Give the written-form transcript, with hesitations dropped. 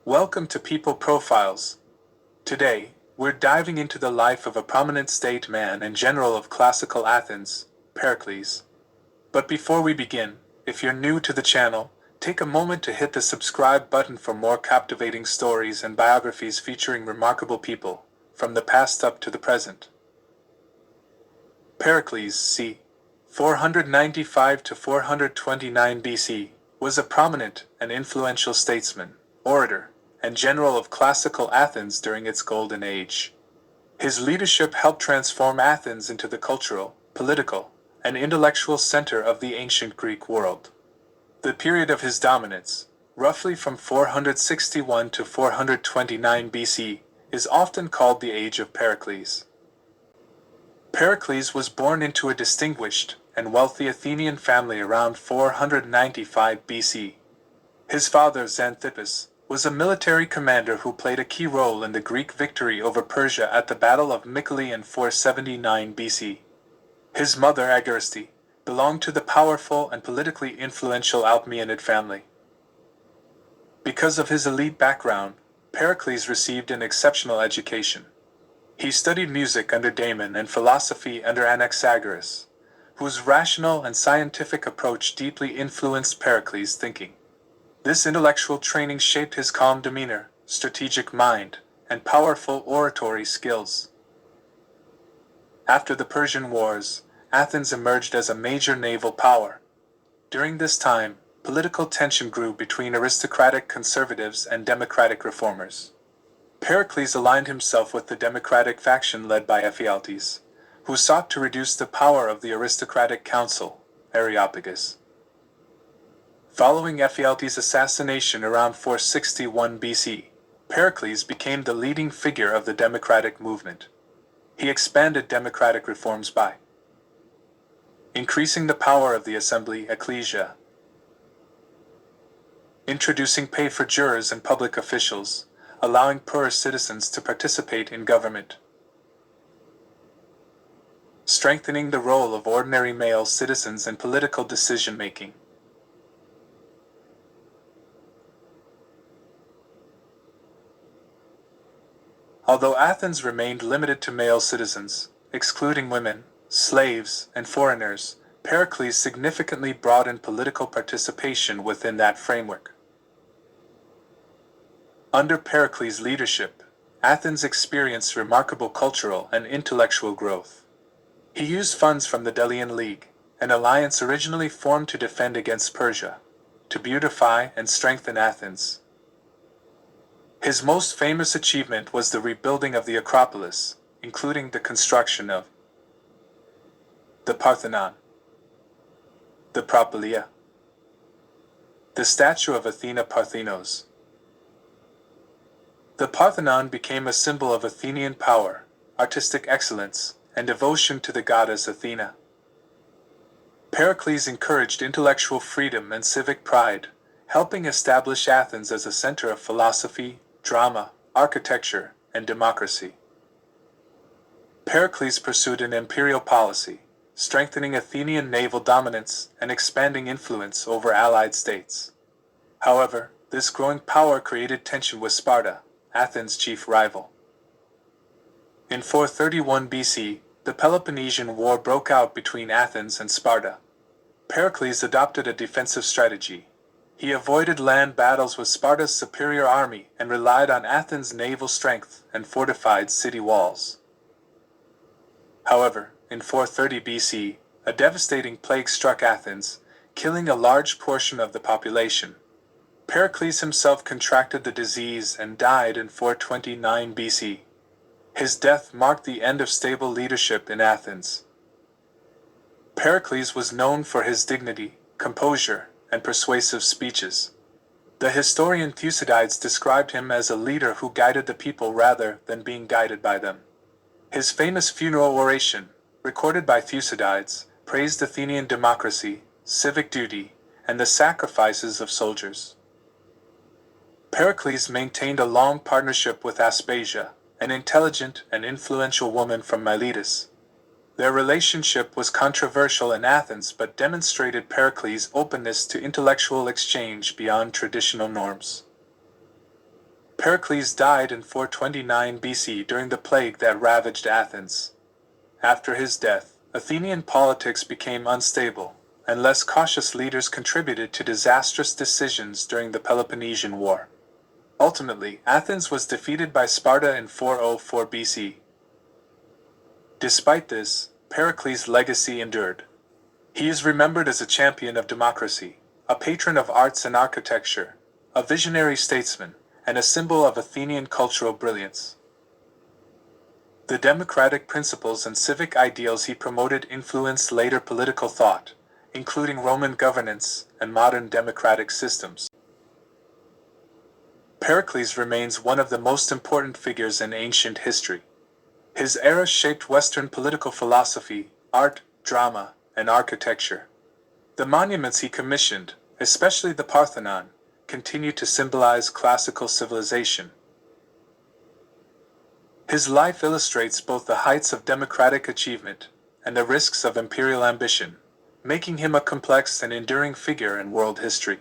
Welcome to People Profiles. Today, we're diving into the life of a prominent statesman and general of classical Athens, Pericles. But before we begin, if you're new to the channel, take a moment to hit the subscribe button for more captivating stories and biographies featuring remarkable people, from the past up to the present. Pericles, c. 495 to 429 BC, was a prominent and influential statesman, orator, and general of classical Athens during its Golden Age. His leadership helped transform Athens into the cultural, political, and intellectual center of the ancient Greek world. The period of his dominance, roughly from 461 to 429 BC, is often called the Age of Pericles. Pericles was born into a distinguished and wealthy Athenian family around 495 BC. His father, Xanthippus, was a military commander who played a key role in the Greek victory over Persia at the Battle of Mycale in 479 BC. His mother, Agariste, belonged to the powerful and politically influential Alcmaeonid family. Because of his elite background, Pericles received an exceptional education. He studied music under Damon and philosophy under Anaxagoras, whose rational and scientific approach deeply influenced Pericles' thinking. This intellectual training shaped his calm demeanor, strategic mind, and powerful oratory skills. After the Persian Wars, Athens emerged as a major naval power. During this time, political tension grew between aristocratic conservatives and democratic reformers. Pericles aligned himself with the democratic faction led by Ephialtes, who sought to reduce the power of the aristocratic council, Areopagus. Following Ephialtes' assassination around 461 BC, Pericles became the leading figure of the democratic movement. He expanded democratic reforms by increasing the power of the assembly, ecclesia, introducing pay for jurors and public officials, allowing poorer citizens to participate in government, strengthening the role of ordinary male citizens in political decision-making. Although Athens remained limited to male citizens, excluding women, slaves, and foreigners, Pericles significantly broadened political participation within that framework. Under Pericles' leadership, Athens experienced remarkable cultural and intellectual growth. He used funds from the Delian League, an alliance originally formed to defend against Persia, to beautify and strengthen Athens. His most famous achievement was the rebuilding of the Acropolis, including the construction of the Parthenon, the Propylaea, the statue of Athena Parthenos. The Parthenon became a symbol of Athenian power, artistic excellence, and devotion to the goddess Athena. Pericles encouraged intellectual freedom and civic pride, helping establish Athens as a center of philosophy, drama, architecture, and democracy. Pericles pursued an imperial policy, strengthening Athenian naval dominance and expanding influence over allied states. However, this growing power created tension with Sparta, Athens' chief rival. In 431 BC, the Peloponnesian War broke out between Athens and Sparta. Pericles adopted a defensive strategy. He avoided land battles with Sparta's superior army and relied on Athens' naval strength and fortified city walls. However, in 430 BC, a devastating plague struck Athens, killing a large portion of the population. Pericles himself contracted the disease and died in 429 BC. His death marked the end of stable leadership in Athens. Pericles was known for his dignity, composure, and persuasive speeches. The historian Thucydides described him as a leader who guided the people rather than being guided by them. His famous funeral oration, recorded by Thucydides, praised Athenian democracy, civic duty, and the sacrifices of soldiers. Pericles maintained a long partnership with Aspasia, an intelligent and influential woman from Miletus. Their relationship was controversial in Athens but demonstrated Pericles' openness to intellectual exchange beyond traditional norms. Pericles died in 429 BC during the plague that ravaged Athens. After his death, Athenian politics became unstable, and less cautious leaders contributed to disastrous decisions during the Peloponnesian War. Ultimately, Athens was defeated by Sparta in 404 BC. Despite this, Pericles' legacy endured. He is remembered as a champion of democracy, a patron of arts and architecture, a visionary statesman, and a symbol of Athenian cultural brilliance. The democratic principles and civic ideals he promoted influenced later political thought, including Roman governance and modern democratic systems. Pericles remains one of the most important figures in ancient history. His era shaped Western political philosophy, art, drama, and architecture. The monuments he commissioned, especially the Parthenon, continue to symbolize classical civilization. His life illustrates both the heights of democratic achievement and the risks of imperial ambition, making him a complex and enduring figure in world history.